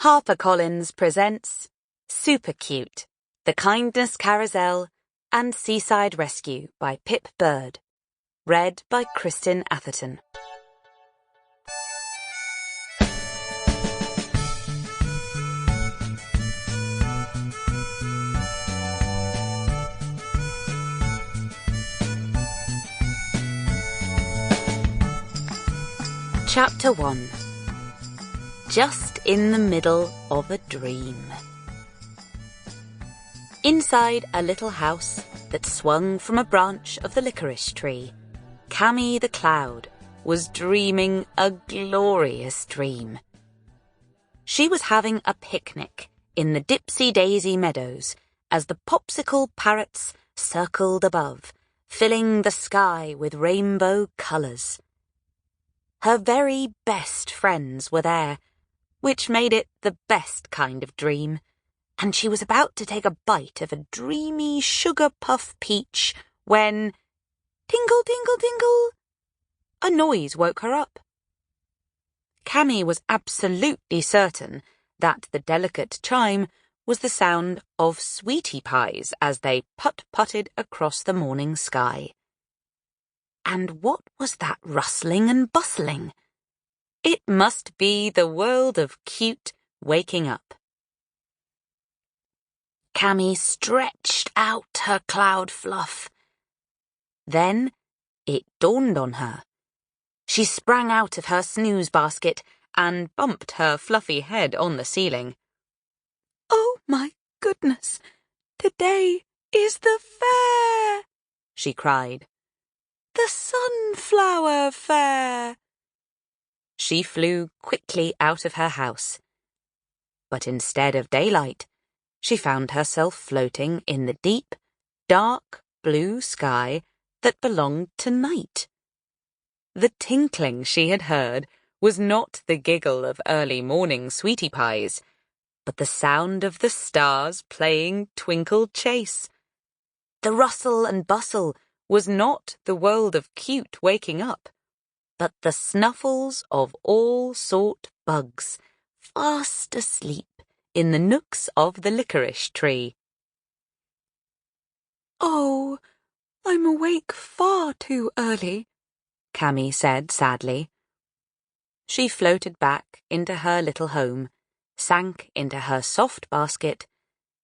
HarperCollins presents Super Cute, The Kindness Carousel and Seaside Rescue by Pip Bird. Read by Kristin Atherton. Chapter 1. Just in the middle of a dream. Inside a little house that swung from a branch of the licorice tree, Cammy the Cloud was dreaming a glorious dream. She was having a picnic in the Dipsy-Daisy meadows as the popsicle parrots circled above, filling the sky with rainbow colours. Her very best friends were there, which made it the best kind of dream, and she was about to take a bite of a dreamy sugar puff peach when, tinkle, tinkle, tinkle, a noise woke her up. Cammy was absolutely certain that the delicate chime was the sound of sweetie pies as they put-putted across the morning sky. And what was that rustling and bustling? It must be the world of cute waking up. Cammy stretched out her cloud fluff. Then it dawned on her. She sprang out of her snooze basket and bumped her fluffy head on the ceiling. "Oh, my goodness! Today is the fair!" she cried. "The sunflower fair!" She flew quickly out of her house. But instead of daylight, she found herself floating in the deep, dark blue sky that belonged to night. The tinkling she had heard was not the giggle of early morning sweetie pies, but the sound of the stars playing Twinkle Chase. The rustle and bustle was not the world of cute waking up, but the snuffles of all sort bugs, fast asleep in the nooks of the licorice tree. "Oh, I'm awake far too early," Cammy said sadly. She floated back into her little home, sank into her soft basket,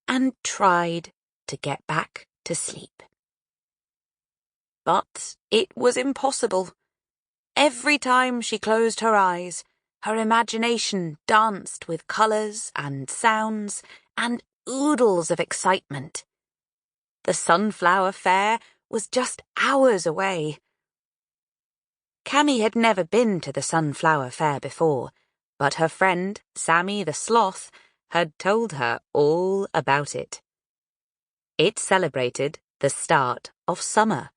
and tried to get back to sleep. But it was impossible. Every time she closed her eyes, her imagination danced with colours and sounds and oodles of excitement. The sunflower fair was just hours away. Cammy had never been to the sunflower fair before, but her friend, Sammy the Sloth, had told her all about it. It celebrated the start of summer,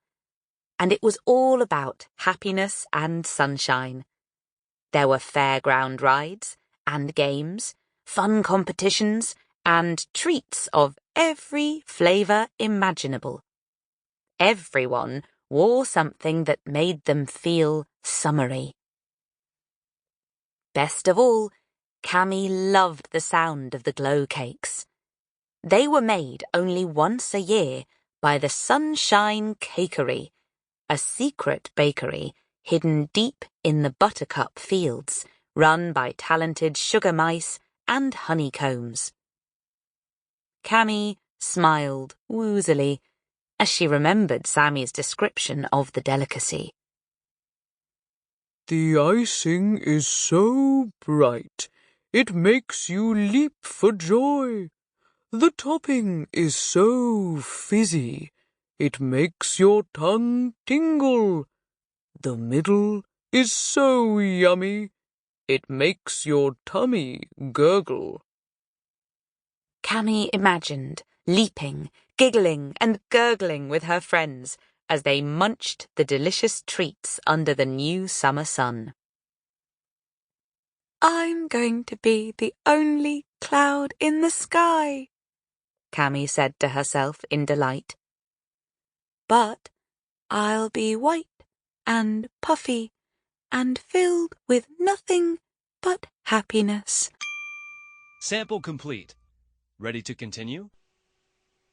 and it was all about happiness and sunshine. There were fairground rides and games, fun competitions, and treats of every flavour imaginable. Everyone wore something that made them feel summery. Best of all, Cammy loved the sound of the glow cakes. They were made only once a year by the Sunshine Cakery, a secret bakery hidden deep in the buttercup fields, run by talented sugar mice and honeycombs. Cammy smiled woozily as she remembered Sammy's description of the delicacy. "The icing is so bright, it makes you leap for joy. The topping is so fizzy, it makes your tongue tingle. The middle is so yummy, it makes your tummy gurgle." Cammy imagined leaping, giggling, and gurgling with her friends as they munched the delicious treats under the new summer sun. "I'm going to be the only cloud in the sky," Cammy said to herself in delight. "But I'll be white and puffy and filled with nothing but happiness." Sample complete. Ready to continue?